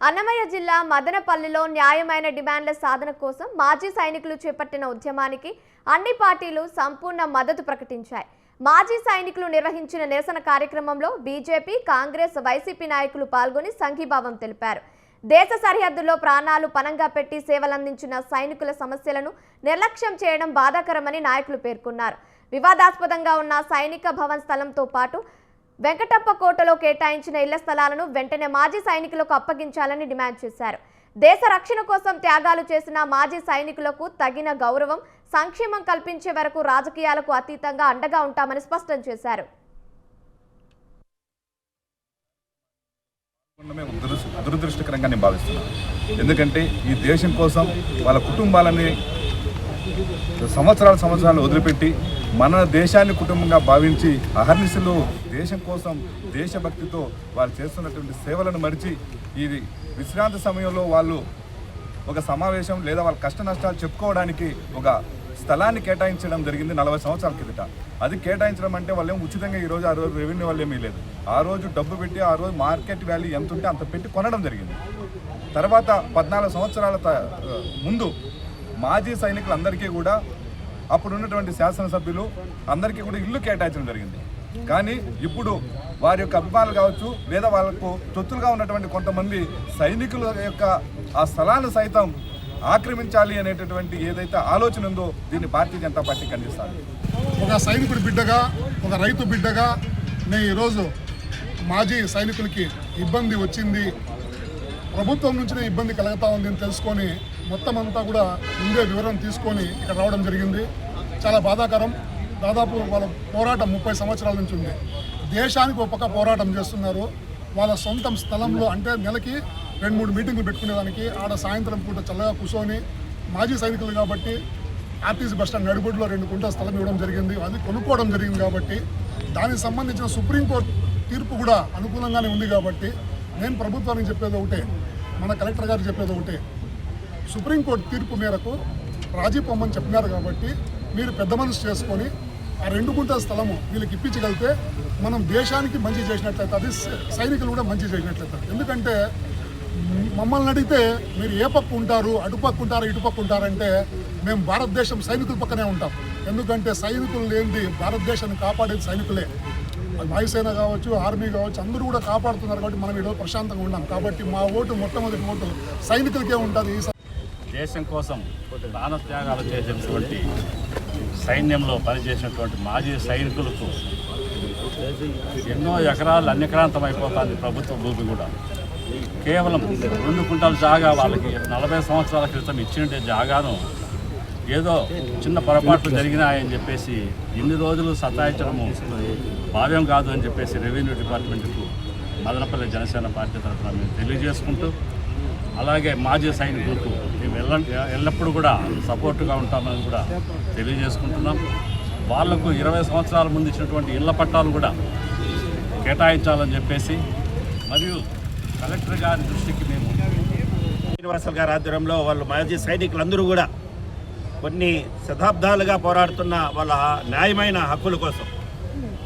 అన్నమయ్య జిల్లా మదనపల్లిలో న్యాయమైన డిమాండ్ల సాధన కోసం మాజీ సైనికులు చేపట్టిన ఉద్యమానికి అన్ని పార్టీలు సంపూర్ణ మద్దతు ప్రకటించాయి. మాజీ సైనికులు నిర్వహించిన నిరసన కార్యక్రమంలో బీజేపీ, కాంగ్రెస్, వైసీపీ నాయకులు పాల్గొని సంఘీభావం తెలిపారు. దేశ సరిహద్దుల్లో ప్రాణాలు పణంగా పెట్టి సేవలందించిన సైనికుల సమస్యలను నిర్లక్ష్యం చేయడం బాధాకరమని నాయకులు పేర్కొన్నారు. వివాదాస్పదంగా ఉన్న సైనిక భవన్ స్థలంతో పాటు వెంకటప్ప కోటలో కేటాయించిన ఇళ్ల స్థలాలను వెంటనే మాజీ సైనికులకు అప్పగించాలని డిమాండ్ చేశారు. దేశ రక్షణ కోసం త్యాగాలు చేసిన మాజీ సైనికులకు తగిన గౌరవం, సంక్షేమం కల్పించే వరకు రాజకీయాలకు అతీతంగా అండగా ఉంటామని స్పష్టం చేశారు. దురదృష్టకరంగా నేను భావిస్తున్నాను. ఎందుకంటే ఈ దేశం కోసం వాళ్ళ కుటుంబాలని సంవత్సరాలు వదిలిపెట్టి మన దేశాన్ని కుటుంబంగా భావించి అహర్నిశలు దేశం కోసం దేశభక్తితో వాళ్ళు చేస్తున్నటువంటి సేవలను మరిచి ఇది విశ్రాంతి సమయంలో వాళ్ళు ఒక సమావేశం లేదా వాళ్ళ కష్ట నష్టాలు చెప్పుకోవడానికి ఒక స్థలాన్ని కేటాయించడం జరిగింది 40 సంవత్సరాల కిందట. అది కేటాయించడం అంటే వాళ్ళు ఏం ఉచితంగా ఈరోజు ఆ రోజు రెవెన్యూ వాళ్ళు ఏమీ లేదు. ఆ రోజు డబ్బు పెట్టి ఆ రోజు మార్కెట్ వాల్యూ ఎంత ఉంటే అంత పెట్టి కొనడం జరిగింది. తర్వాత 14 సంవత్సరాల ముందు మాజీ సైనికులందరికీ కూడా అప్పుడున్నటువంటి శాసనసభ్యులు అందరికీ కూడా ఇల్లు కేటాయించడం జరిగింది. కానీ ఇప్పుడు వారి యొక్క అభిమానులు కావచ్చు లేదా వాళ్ళకు తొత్తులుగా ఉన్నటువంటి కొంతమంది సైనికుల యొక్క ఆ స్థలాన్ని సైతం ఆక్రమించాలి అనేటటువంటి ఏదైతే ఆలోచన ఉందో దీన్ని భారతీయ జనతా పార్టీ ఖండిస్తారు. ఒక సైనికుడి బిడ్డగా, ఒక రైతు బిడ్డగా నేను ఈరోజు మాజీ సైనికులకి ఇబ్బంది వచ్చింది, ప్రభుత్వం నుంచినే ఇబ్బంది కలుగుతూ ఉంది అని తెలుసుకొని మొత్తం అంతా కూడా ముందే వివరణ తీసుకొని ఇక్కడ రావడం జరిగింది. చాలా బాధాకరం. దాదాపు వాళ్ళ పోరాటం 30 సంవత్సరాల నుంచి ఉంది. దేశానికి ఒక పక్క పోరాటం చేస్తున్నారు. వాళ్ళ సొంత స్థలంలో అంటే నెలకి 2-3 మీటింగ్లు పెట్టుకునేదానికి ఆడ సాయంత్రం పూట చల్లగా కూర్చొని మాజీ సైనికులు కాబట్టి ఆర్టీసీ బస్టాండ్ నడిబొడ్డులో 2 గుంటల స్థలం ఇవ్వడం జరిగింది. అది కొనుక్కోవడం జరిగింది కాబట్టి దానికి సంబంధించిన సుప్రీంకోర్టు తీర్పు కూడా అనుకూలంగానే ఉంది. కాబట్టి నేను ప్రభుత్వానికి చెప్పేది ఒకటే, మన కలెక్టర్ గారు చెప్పేది ఒకటే, సుప్రీంకోర్టు తీర్పు మేరకు రాజీ పొమ్మని చెప్పినారు కాబట్టి మీరు పెద్ద మనసు చేసుకొని ఆ 2 గుంటల స్థలము వీళ్ళకి ఇప్పించగలిగితే మనం దేశానికి మంచి చేసినట్లయితే, అది సైనికులు కూడా మంచి చేసినట్లయితే. ఎందుకంటే మమ్మల్ని అడిగితే మీరు ఏ పక్క ఉంటారు, అటుపక్క ఉంటారు, ఇటుపక్క ఉంటారంటే మేము భారతదేశం సైనికుల పక్కనే ఉంటాం. ఎందుకంటే సైనికులు లేనిది భారతదేశాన్ని కాపాడేది సైనికులే. వాయుసేన కావచ్చు, ఆర్మీ కావచ్చు, అందరూ కూడా కాపాడుతున్నారు కాబట్టి మనం ఈరోజు ప్రశాంతంగా ఉన్నాం. కాబట్టి మా ఓటు మొట్టమొదటి ఓటు సైనికులకే ఉంటుంది. దేశం కోసం ప్రాణత్యాగాలు చేసినటువంటి సైన్యంలో పనిచేసినటువంటి మాజీ సైనికులకు ఎన్నో ఎకరాలు అన్యక్రాంతమైపోతుంది ప్రభుత్వ భూమి కూడా. కేవలం 2 గుంటల జాగా వాళ్ళకి 40 సంవత్సరాల క్రితం ఇచ్చిన జాగాను ఏదో చిన్న పొరపాట్లు జరిగినాయని చెప్పేసి ఇన్ని రోజులు సతాయించడము భావ్యం కాదు అని చెప్పేసి రెవెన్యూ డిపార్ట్మెంట్కు మదనపల్లి జనసేన పార్టీ తరఫున మేము తెలియజేసుకుంటూ, అలాగే మాజీ సైనికులకు మేము ఎల్లప్పుడూ కూడా సపోర్టుగా ఉంటామని కూడా తెలియజేసుకుంటున్నాం. వాళ్లకు 20 సంవత్సరాల ముందు ఇచ్చినటువంటి ఇళ్ల పట్టాలు కూడా కేటాయించాలని చెప్పేసి, మరియు కలెక్టర్ గారి దృష్టికి మేము శ్రీనివాసల్ గారి ఆధ్వర్యంలో వాళ్ళు మాజీ సైనికులందరూ కూడా కొన్ని శతాబ్దాలుగా పోరాడుతున్న వాళ్ళ న్యాయమైన హక్కుల కోసం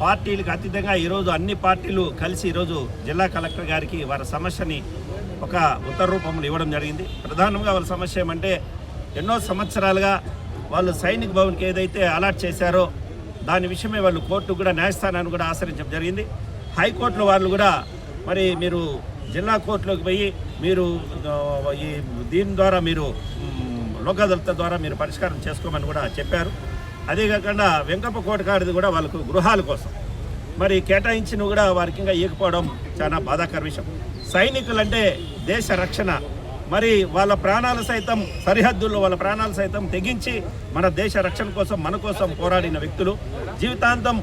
పార్టీలకు అతీతంగా ఈరోజు అన్ని పార్టీలు కలిసి ఈరోజు జిల్లా కలెక్టర్ గారికి వారి సమస్యని ఒక ఉత్తర రూపంలో ఇవ్వడం జరిగింది. ప్రధానంగా వాళ్ళ సమస్య ఏమంటే ఎన్నో సంవత్సరాలుగా వాళ్ళు సైనిక భవన్కి ఏదైతే అలాట్ చేశారో దాని విషయమే వాళ్ళు కోర్టు కూడా న్యాయస్థానాన్ని కూడా ఆశ్రయించడం జరిగింది. హైకోర్టులో వాళ్ళు కూడా మరి మీరు జిల్లా కోర్టులోకి పోయి మీరు ఈ దీని ద్వారా మీరు లోక్ అదాలత్ ద్వారా మీరు పరిష్కారం చేసుకోమని కూడా చెప్పారు. అదే కాకుండా వెంకప్ప కోట కాడిది కూడా వాళ్ళకు గృహాల కోసం మరి కేటాయించిన కూడా వారికి ఇంకా ఇవ్వకపోవడం చాలా బాధాకర విషయం. సైనికులంటే దేశ రక్షణ, మరి వాళ్ళ ప్రాణాలు సైతం సరిహద్దుల్లో వాళ్ళ ప్రాణాలు సైతం తెగించి మన దేశ రక్షణ కోసం మన కోసం పోరాడిన వ్యక్తులు జీవితాంతం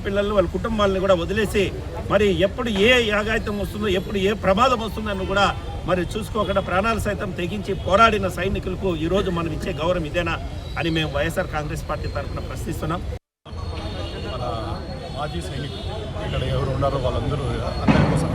పిల్లలు వాళ్ళ కుటుంబాలను కూడా వదిలేసి మరి ఎప్పుడు ఏ యాగాయితం వస్తుందో, ఎప్పుడు ఏ ప్రమాదం వస్తుందని కూడా మరి చూసుకోకుండా ప్రాణాలు సైతం తెగించి పోరాడిన సైనికులకు ఈరోజు మనం ఇచ్చే గౌరవం ఇదేనా అని మేము వైఎస్ఆర్ కాంగ్రెస్ పార్టీ తరఫున ప్రశ్నిస్తున్నాం. మన మాజీ సైనికులు ఇక్కడ ఎవరు ఉన్నారో వాళ్ళందరూ అందరి కోసం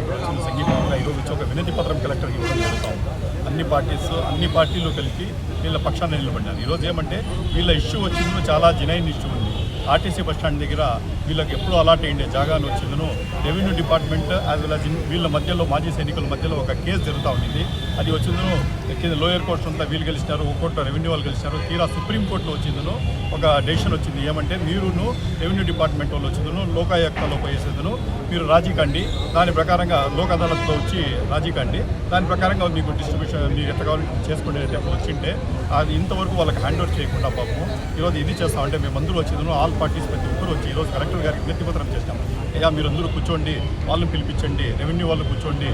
సంఘీభావంగా ఈరోజు వచ్చి ఒక వినతి పత్రం కలెక్టర్కి ఇవ్వడం జరుగుతూ ఉంది. అన్ని పార్టీలు కలిపి వీళ్ళ పక్షాన్ని నిలబడినారు. ఈరోజు ఏమంటే వీళ్ళ ఇష్యూ వచ్చిందో చాలా జనైన్ ఇష్యూ ఉంది. ఆర్టీసీ బస్టాండ్ దగ్గర వీళ్ళకి ఎప్పుడు అలాట్ అయ్యిండే జాగాను వచ్చిందనో revenue department as well as వీళ్ళ మధ్యలో మాజీ సైనికుల మధ్యలో ఒక కేసు జరుగుతూ ఉండింది. అది వచ్చిందను కింద లోయర్ కోర్ట్స్ అంతా వీళ్ళు గెలిచినారు, ఒక కోర్టులో రెవెన్యూ వాళ్ళు గెలిచినారు. తీరా సుప్రీంకోర్టులో వచ్చిందను ఒక డెసిషన్ వచ్చింది. ఏమంటే మీరును రెవెన్యూ డిపార్ట్మెంట్ వాళ్ళు వచ్చిందను లోకాయుక్తలో పోయేసేదను మీరు రాజీ కండి, దాని ప్రకారంగా లోక్ అదాలత్లో వచ్చి రాజీ కండి, దాని ప్రకారంగా మీకు డిస్ట్రిబ్యూషన్ మీరు ఎంత కావాలి చేసుకునే వచ్చింటే అది ఇంతవరకు వాళ్ళకి హ్యాండ్ ఓవర్ చేయకుండా పాపం ఈరోజు ఇది చేస్తామంటే మేము అందరూ వచ్చిందను ఆల్ పార్టీస్ ప్రతి ఒక్కరు వచ్చి ఈరోజు కలెక్టర్ గారికి వినతి పత్రం చేసినాము. అయ్యా మీరందరూ కూర్చోండి, వాళ్ళని పిలిపించండి, రెవెన్యూ వాళ్ళు కూర్చోండి.